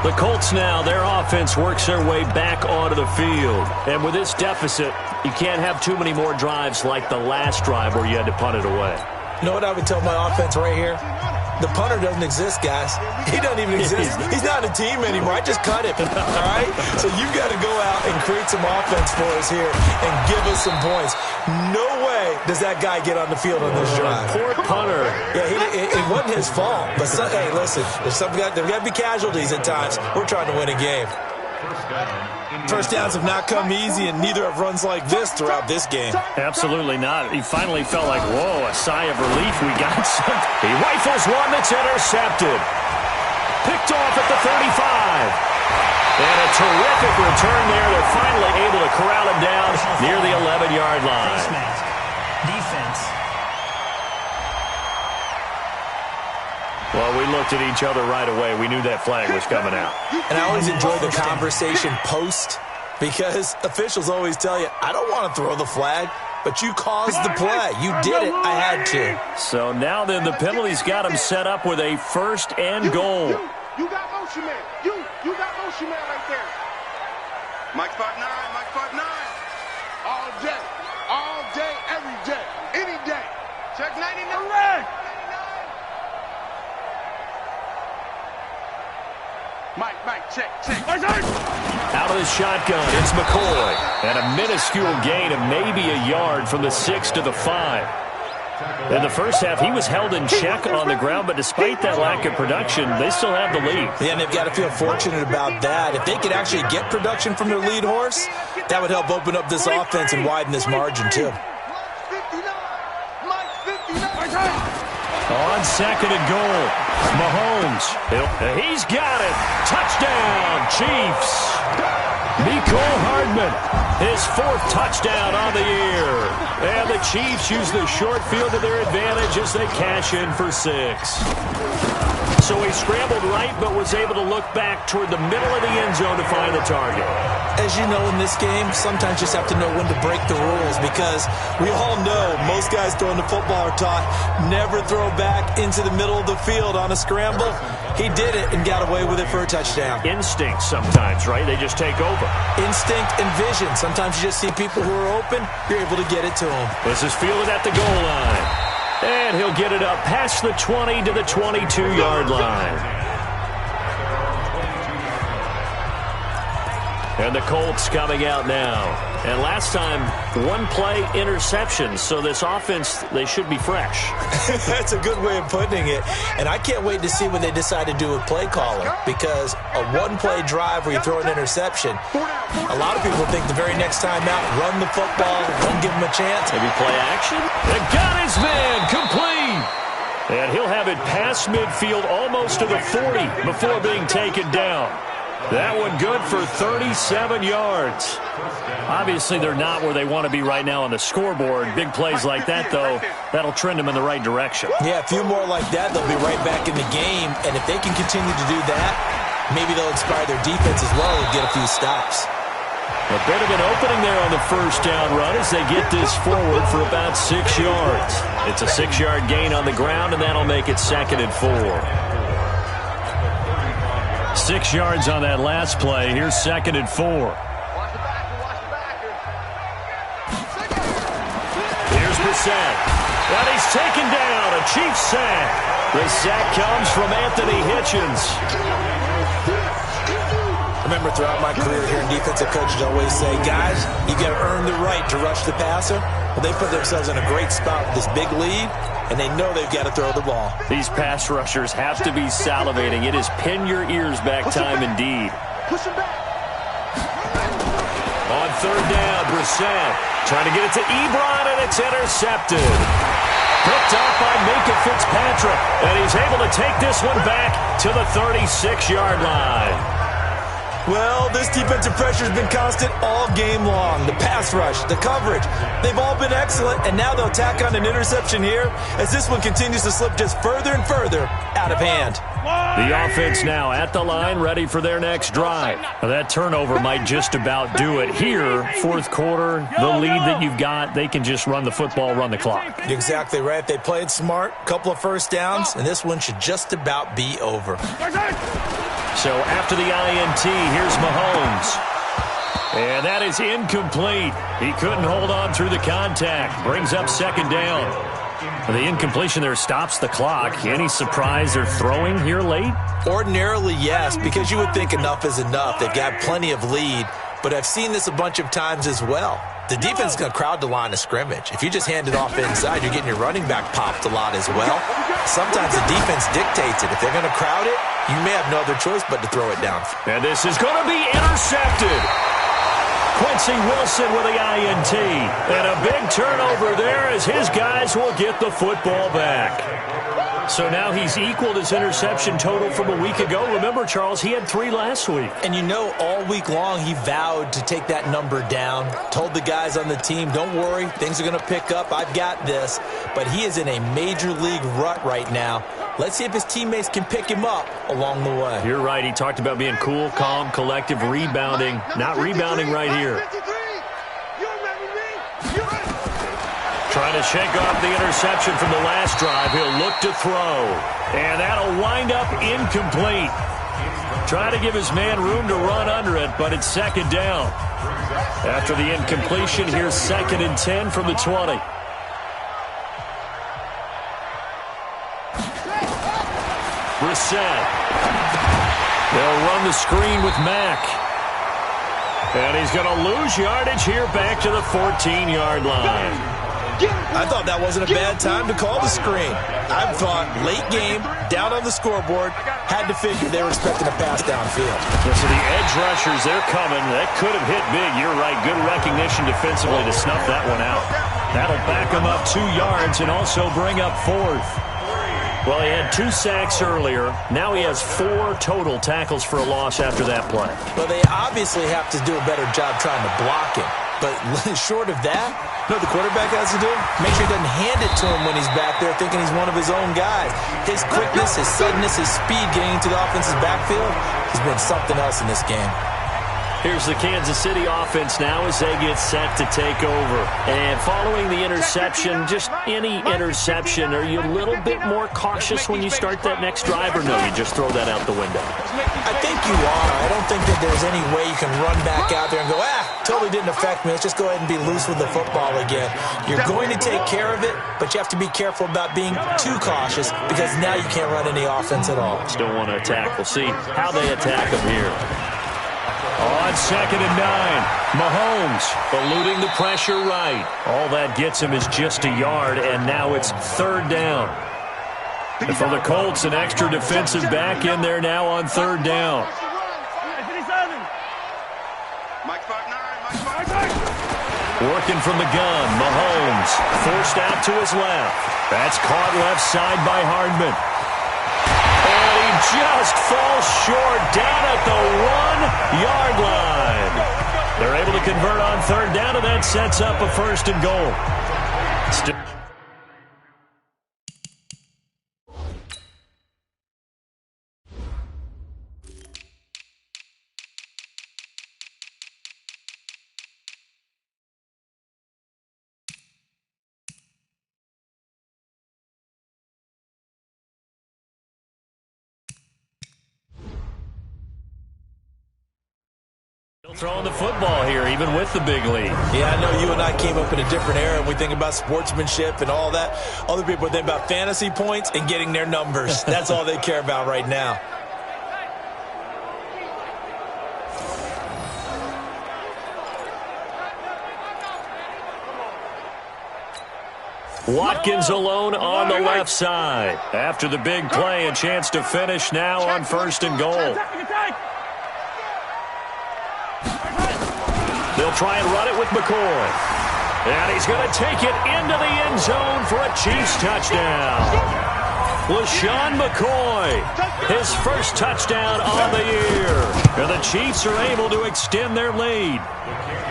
The Colts now, their offense works their way back onto the field. And with this deficit, you can't have too many more drives like the last drive where you had to punt it away. You know what I would tell my offense right here? The punter doesn't exist, guys. He doesn't even exist. He's not a team anymore. I just cut him, all right? So you've got to go out and create some offense for us here and give us some points. No way does that guy get on the field on this drive. Poor punter. Yeah, it wasn't his fault. But, hey, listen, there's got to be casualties at times. We're trying to win a game. First downs have not come easy, and neither have runs like this throughout this game. Absolutely not. He finally felt like, whoa, a sigh of relief. We got some. He rifles one that's intercepted. Picked off at the 35. And a terrific return there. They're finally able to corral him down near the 11-yard line. Defense. Well, we looked at each other right away. We knew that flag was coming out. And I always enjoy the conversation post because officials always tell you, I don't want to throw the flag, but you caused the play. You did it. I had to. So now then the penalty's got him set up with a 1st and goal. You got motion man. You got motion man right there. Mike 5'9", Mike 5'9". All day, every day, any day. Check 99. Mike, check. Out of the shotgun, it's McCoy. And a minuscule gain of maybe a yard from the 6 to the 5. In the first half, he was held in check on the ground, but despite that lack of production, they still have the lead. Yeah, and they've got to feel fortunate about that. If they could actually get production from their lead horse, that would help open up this offense and widen this margin, too. On 2nd and goal, Mahomes. He's got it. Touchdown, Chiefs. Mecole Hardman, his 4th touchdown on the year. And the Chiefs use the short field to their advantage as they cash in for 6. So he scrambled right, but was able to look back toward the middle of the end zone to find the target. As you know, in this game, sometimes you just have to know when to break the rules because we all know most guys throwing the football are taught never throw back into the middle of the field on a scramble. He did it and got away with it for a touchdown. Instinct sometimes, right? They just take over. Instinct and vision. Sometimes you just see people who are open, you're able to get it to them. This is fielded at the goal line. And he'll get it up past the 20 to the 22-yard line. And the Colts coming out now. And last time, one-play interception. So this offense, they should be fresh. That's a good way of putting it. And I can't wait to see what they decide to do with play calling. Because a one-play drive where you throw an interception, a lot of people think the very next time out, run the football, don't give them a chance. Maybe play action. And got his man complete. And he'll have it past midfield almost to the 40 before being taken down. That one good for 37 yards. Obviously, they're not where they want to be right now on the scoreboard. Big plays like that, though, that'll trend them in the right direction. Yeah, a few more like that, they'll be right back in the game. And if they can continue to do that, maybe they'll inspire their defense as well and get a few stops. A bit of an opening there on the first down run as they get this forward for about 6 yards. It's a 6-yard gain on the ground, and that'll make it 2nd and 4. 6 yards on that last play. Here's 2nd and 4. Here's Brissett. And he's taken down. A Chiefs sack. The sack comes from Anthony Hitchens. I remember throughout my career here in defensive coaches always say, guys, you got to earn the right to rush the passer. Well, they put themselves in a great spot with this big lead, and they know they've got to throw the ball. These pass rushers have to be salivating. It is pin your ears back time indeed. On 3rd down, Brissett trying to get it to Ebron, and it's intercepted. Picked up by Minka Fitzpatrick, and he's able to take this one back to the 36-yard line. Well, this defensive pressure has been constant all game long. The pass rush, the coverage, they've all been excellent, and now they'll tack on an interception here as this one continues to slip just further and further out of hand. The offense now at the line, ready for their next drive. Now, that turnover might just about do it here. 4th quarter, the lead that you've got, they can just run the football, run the clock. You're exactly right. They played smart, couple of first downs, and this one should just about be over. So after the INT, here's Mahomes. And that is incomplete. He couldn't hold on through the contact. Brings up 2nd down. The incompletion there stops the clock. Any surprise they're throwing here late? Ordinarily, yes, because you would think enough is enough. They've got plenty of lead, but I've seen this a bunch of times as well. The defense is going to crowd the line of scrimmage. If you just hand it off inside, you're getting your running back popped a lot as well. Sometimes the defense dictates it. If they're going to crowd it, you may have no other choice but to throw it down. And this is going to be intercepted. Quincy Wilson with the INT. And a big turnover there as his guys will get the football back. So now he's equaled his interception total from a week ago. Remember, Charles, he had 3 last week. And you know, all week long he vowed to take that number down. Told the guys on the team, don't worry, things are going to pick up. I've got this. But he is in a major league rut right now. Let's see if his teammates can pick him up along the way. You're right. He talked about being cool, calm, collective, rebounding. Not rebounding right here. Trying to shake off the interception from the last drive. He'll look to throw. And that'll wind up incomplete. Trying to give his man room to run under it, but it's 2nd down. After the incompletion, here's 2nd and 10 from the 20. Brissett. They'll run the screen with Mack. And he's going to lose yardage here back to the 14-yard line. I thought that wasn't a bad time to call the screen. I thought late game, down on the scoreboard, had to figure they were expecting a pass downfield. So the edge rushers, they're coming. That could have hit big. You're right. Good recognition defensively to snuff that one out. That'll back him up 2 yards and also bring up 4th. Well, he had 2 sacks earlier. Now he has 4 total tackles for a loss after that play. Well, they obviously have to do a better job trying to block him. But short of that, you know what the quarterback has to do? Make sure he doesn't hand it to him when he's back there thinking he's one of his own guys. His quickness, his suddenness, his speed getting into the offense's backfield has been something else in this game. Here's the Kansas City offense now as they get set to take over. And following the interception, just any interception, are you a little bit more cautious when you start that next drive, or no, you just throw that out the window? I think you are. I don't think that there's any way you can run back out there and go, totally didn't affect me. Let's just go ahead and be loose with the football again. You're going to take care of it, but you have to be careful about being too cautious because now you can't run any offense at all. Still want to attack. We'll see how they attack them here. On 2nd and 9, Mahomes eluding the pressure right. All that gets him is just a yard, and now it's 3rd down. And for the Colts, an extra defensive back in there now on 3rd down. Working from the gun, Mahomes forced out to his left. That's caught left side by Hardman. And he just falls short down at the 1-yard line. They're able to convert on 3rd down, and that sets up a 1st and goal. Throwing the football here, even with the big lead. Yeah, I know you and I came up in a different era, and we think about sportsmanship and all that. Other people think about fantasy points and getting their numbers. That's all they care about right now. Watkins alone on the left side. After the big play, a chance to finish now on 1st and goal. They'll try and run it with McCoy. And he's going to take it into the end zone for a Chiefs touchdown. LaShawn McCoy, his first touchdown on the year. And the Chiefs are able to extend their lead.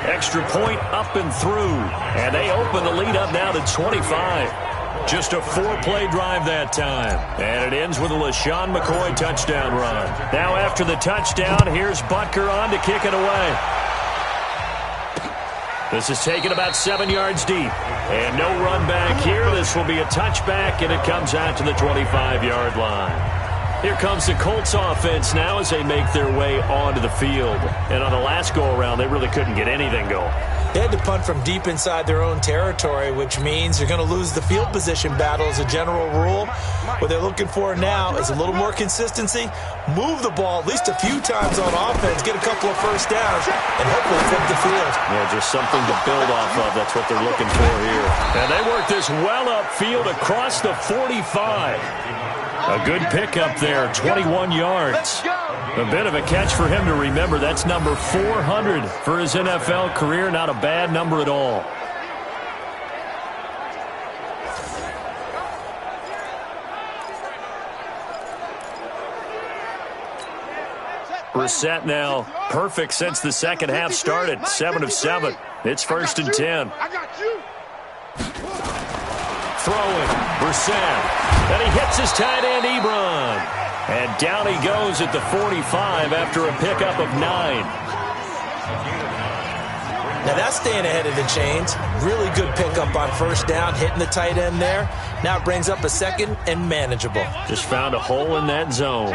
Extra point up and through. And they open the lead up now to 25. Just a 4-play drive that time. And it ends with a LaShawn McCoy touchdown run. Now after the touchdown, here's Butker on to kick it away. This is taken about 7 yards deep. And no run back here. This will be a touchback, and it comes out to the 25-yard line. Here comes the Colts offense now as they make their way onto the field. And on the last go-around, they really couldn't get anything going. They had to punt from deep inside their own territory, which means you're going to lose the field position battle as a general rule. What they're looking for now is a little more consistency, move the ball at least a few times on offense, get a couple of first downs, and hopefully flip the field. Yeah, just something to build off of. That's what they're looking for here. And they work this well upfield across the 45. A good pickup there, 21 yards. A bit of a catch for him to remember. That's number 400 for his NFL career. Not a bad number at all. Brissett now perfect since the second half started. 7 of 7. It's 1st and 10. Throwing, Brissett. And he hits his tight end, Ebron. And down he goes at the 45 after a pickup of 9. Now that's staying ahead of the chains. Really good pickup on 1st down, hitting the tight end there. Now it brings up a 2nd and manageable. Just found a hole in that zone.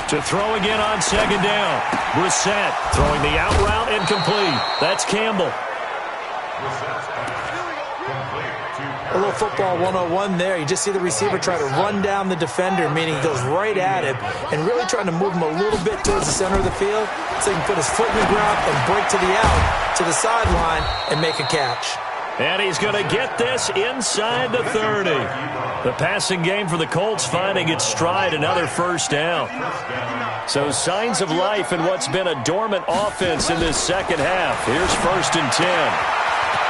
To throw again on 2nd down. Brissett throwing the out route incomplete. That's Campbell. A little football 101 there. You just see the receiver try to run down the defender, meaning he goes right at him, and really trying to move him a little bit towards the center of the field so he can put his foot in the ground and break to the out, to the sideline, and make a catch. And he's going to get this inside the 30. The passing game for the Colts finding its stride, another 1st down. So signs of life in what's been a dormant offense in this second half. Here's 1st and 10.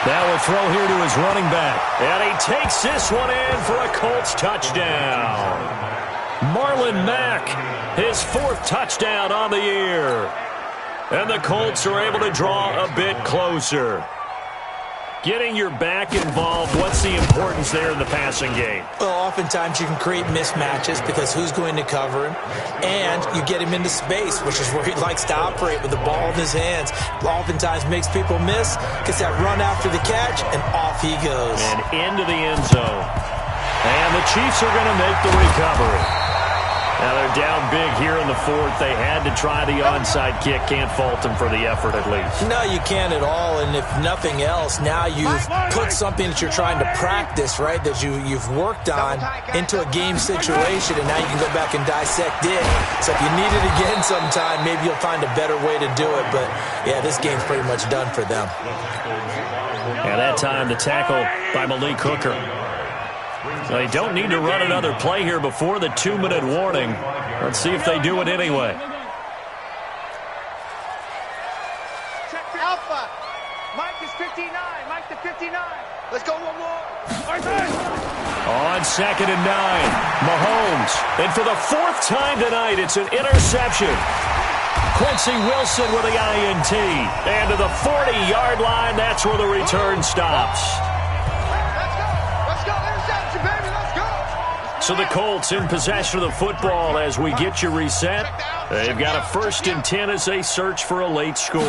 Now a throw here to his running back. And he takes this one in for a Colts touchdown. Marlon Mack, his 4th touchdown on the year. And the Colts are able to draw a bit closer. Getting your back involved, what's the importance there in the passing game? Well, oftentimes you can create mismatches because who's going to cover him? And you get him into space, which is where he likes to operate with the ball in his hands. Oftentimes makes people miss, gets that run after the catch, and off he goes. And into the end zone. And the Chiefs are going to make the recovery. Now they're down big here in the fourth. They had to try the onside kick. Can't fault them for the effort at least. No, you can't at all. And if nothing else, now you've put something that you're trying to practice, right, that you've worked on into a game situation, and now you can go back and dissect it. So if you need it again sometime, maybe you'll find a better way to do it. But, yeah, this game's pretty much done for them. And that time, the tackle by Malik Hooker. They don't need to run another play here before the 2-minute warning. Let's see if they do it anyway. Alpha. Mike is 59. Mike to 59. Let's go one more. On 2nd and 9, Mahomes. And for the 4th time tonight, it's an interception. Quincy Wilson with the INT. And to the 40-yard line, that's where the return stops. Let's go. Interception, baby. Let's go. So the Colts in possession of the football as we get you reset. They've got a 1st and 10 as they search for a late score.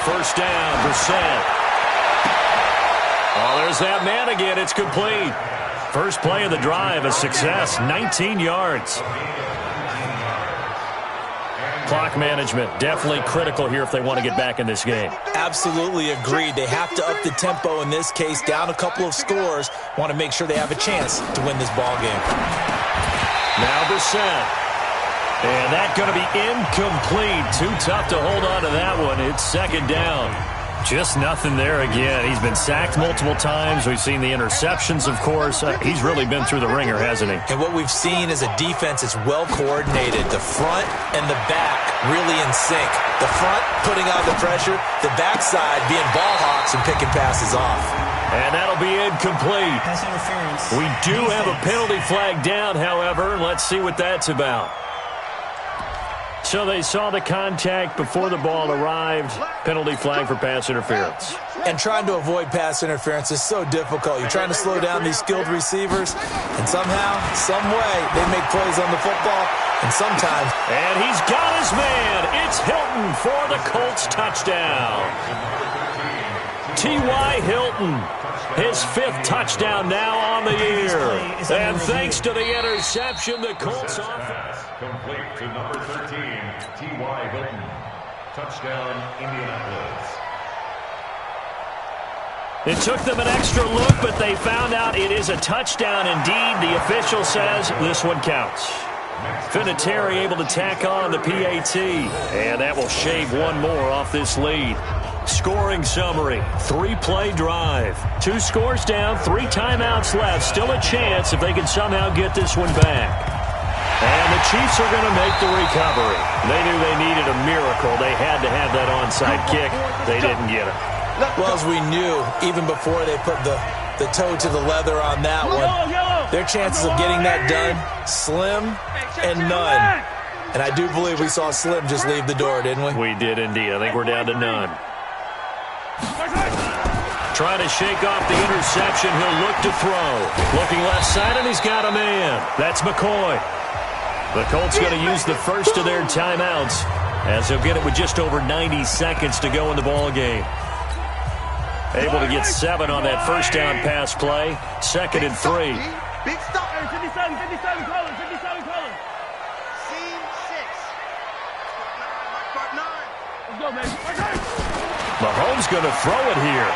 First down, Brissett. Oh, there's that man again. It's complete. First play of the drive, a success, 19 yards. Clock management, definitely critical here if they want to get back in this game. Absolutely agreed. They have to up the tempo in this case, down a couple of scores. Want to make sure they have a chance to win this ball game. Now Brissett. And that's going to be incomplete. Too tough to hold on to that one. It's 2nd down. Just nothing there again. He's been sacked multiple times. We've seen the interceptions, of course. He's really been through the ringer, hasn't he? And what we've seen is a defense that's well coordinated. The front and the back really in sync. The front putting on the pressure, the backside being ball hawks and picking passes off. And that'll be incomplete. Pass interference. We do have a penalty flag down, however. Let's see what that's about. So they saw the contact before the ball arrived. Penalty flag for pass interference. And trying to avoid pass interference is so difficult. You're trying to slow down these skilled receivers, and somehow, some way, they make plays on the football, and sometimes. And he's got his man. It's Hilton for the Colts touchdown. T.Y. Hilton, his 5th touchdown now on the year. And thanks to the interception, the Colts offense. Complete to number 13, T.Y. Hilton. Touchdown, Indianapolis. It took them an extra look, but they found out it is a touchdown indeed. The official says this one counts. Vinatieri able to tack on the PAT, and that will shave one more off this lead. Scoring summary, 3-play drive. 2 scores down, 3 timeouts left. Still a chance if they can somehow get this one back. And the Chiefs are going to make the recovery. They knew they needed a miracle. They had to have that onside kick. They didn't get it. Well, as we knew, even before they put the toe to the leather on that one, their chances of getting that done, slim and none. And I do believe we saw Slim just leave the door, didn't we? We did indeed. I think we're down to none. Trying to shake off the interception. He'll look to throw. Looking left side, and he's got a man. That's McCoy. The Colts going to use the first of their timeouts as they'll get it with just over 90 seconds to go in the ball game. Able to get 7 on that first down pass play. 2nd and 3. Big stop. 57, call him. 57, call him. Scene 6. Part 9. Let's go, baby. Mahomes going to throw it here.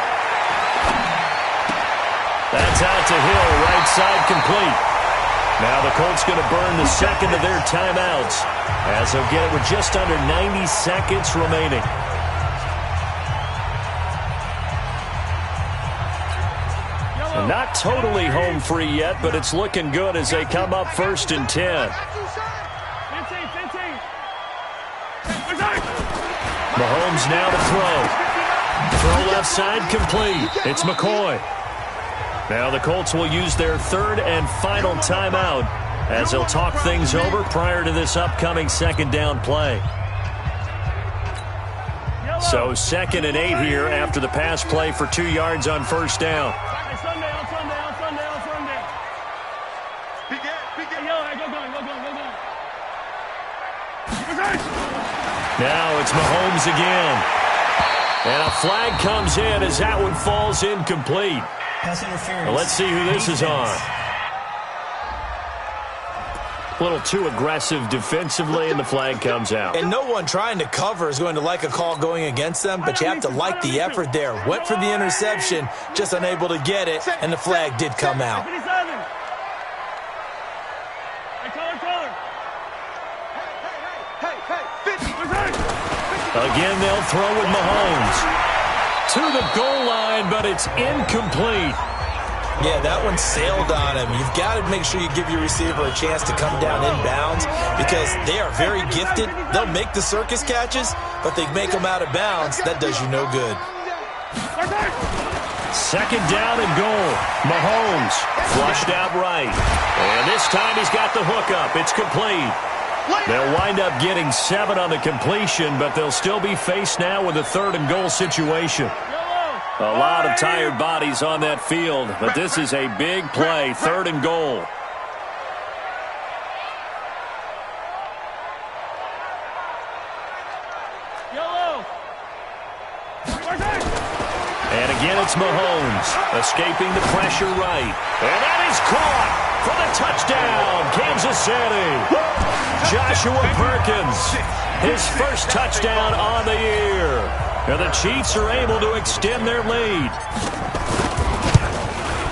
That's out to Hill, right side complete. Now the Colts going to burn the second of their timeouts as they'll get it with just under 90 seconds remaining. And not totally home free yet, but it's looking good as they come up 1st and 10. 15. Mahomes now to throw. Throw left side complete. It's McCoy. Now the Colts will use their 3rd and final timeout as they'll talk things over prior to this upcoming 2nd down play. So 2nd and 8 here after the pass play for 2 yards on first down. On Sunday. Now it's Mahomes again. And a flag comes in as that one falls incomplete. Pass interference. Well, let's see who this is on. A little too aggressive defensively, and the flag comes out. And no one trying to cover is going to like a call going against them, but you have to like the effort there. Went for the interception, just unable to get it, and the flag did come out. Again, they'll throw with Mahomes. To the goal line, but it's incomplete. Yeah, that one sailed on him. You've got to make sure you give your receiver a chance to come down inbounds because they are very gifted. They'll make the circus catches, but they make them out of bounds. That does you no good. Second down and goal. Mahomes flushed out right. And this time he's got the hook up. It's complete. They'll wind up getting 7 on the completion, but they'll still be faced now with a 3rd and goal situation. A lot of tired bodies on that field, but this is a big play, 3rd and goal. And again, it's Mahomes, escaping the pressure right. And that is caught for the touchdown, Kansas City. Joshua Perkins, his first touchdown on the year. And the Chiefs are able to extend their lead.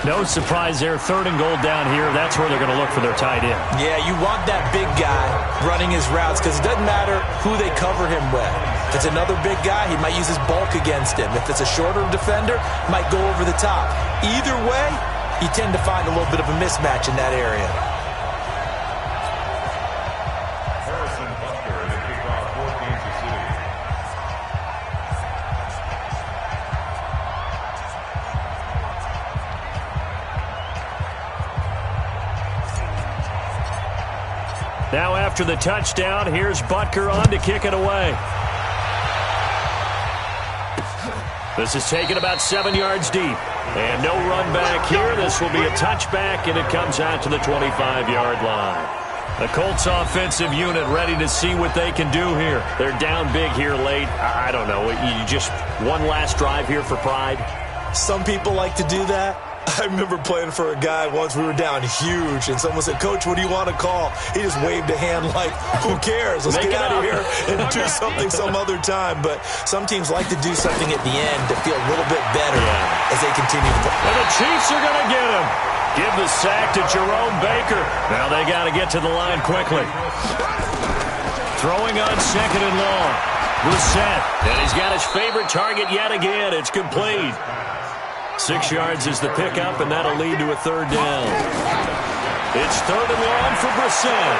No surprise there, 3rd and goal down here. That's where they're going to look for their tight end. Yeah, you want that big guy running his routes because it doesn't matter who they cover him with. If it's another big guy, he might use his bulk against him. If it's a shorter defender, might go over the top. Either way, you tend to find a little bit of a mismatch in that area. Now after the touchdown, here's Butker on to kick it away. This is taken about 7 yards deep. And no run back here. This will be a touchback, and it comes out to the 25-yard line. The Colts offensive unit ready to see what they can do here. They're down big here late. I don't know. You just one last drive here for pride? Some people like to do that. I remember playing for a guy once. We were down huge, and someone said, "Coach, what do you want to call?" He just waved a hand like, who cares? Let's get out of here and do something some other time. But some teams like to do something at the end to feel a little bit better as they continue to play. And the Chiefs are going to get him. Give the sack to Jerome Baker. Now they got to get to the line quickly. Throwing on 2nd and long. Brissett, and he's got his favorite target yet again. It's complete. 6 yards is the pickup, and that'll lead to a 3rd down. It's 3rd and long for Brissett.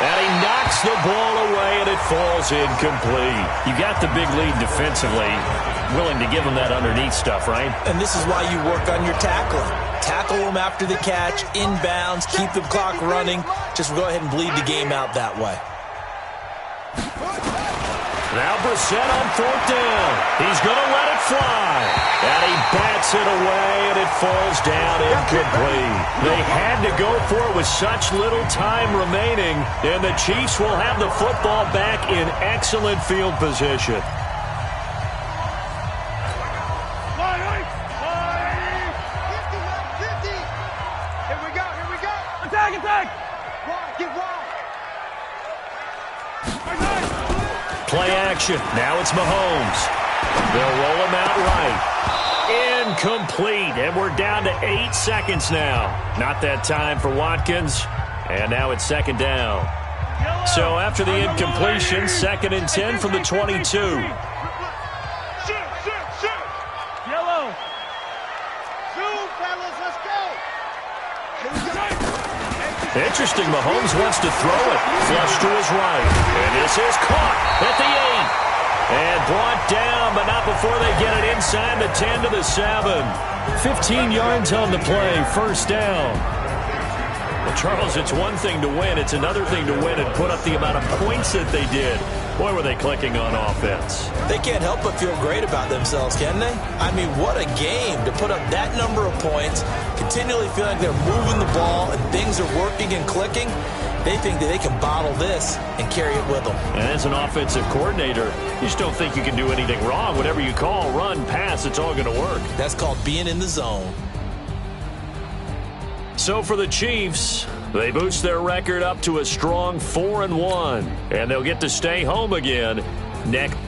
And he knocks the ball away, and it falls incomplete. You got the big lead defensively. Willing to give him that underneath stuff, right? And this is why you work on your tackling. Tackle them after the catch, inbounds, keep the clock running. Just go ahead and bleed the game out that way. Now Brissett on 4th down. He's going to let it fly. And he bats it away, and it falls down incomplete. They had to go for it with such little time remaining, and the Chiefs will have the football back in excellent field position. Here we go. Attack. Get wide. Play action. Now it's Mahomes. They'll roll him out right. Incomplete. And we're down to 8 seconds now. Not that time for Watkins. And now it's 2nd down. So after the incompletion, 2nd and 10 from the 22. Yellow. Shoot, fellas. Let's go. Interesting, Mahomes wants to throw it. Flush to his right. And this is caught at the 8. And brought down, but not before they get it inside the 10 to the 7. 15 yards on the play, 1st down. Well, Charles, it's one thing to win. It's another thing to win and put up the amount of points that they did. Boy, were they clicking on offense. They can't help but feel great about themselves, can they? I mean, what a game to put up that number of points, continually feeling like they're moving the ball and things are working and clicking. They think that they can bottle this and carry it with them. And as an offensive coordinator, you just don't think you can do anything wrong. Whatever you call, run, pass, it's all going to work. That's called being in the zone. So for the Chiefs, They boost their record up to a strong 4-1, and they'll get to stay home again next.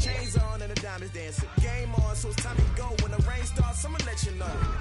Chains on and the diamonds dancing. Game on, so it's time to go. When the rain starts, I'ma let you know.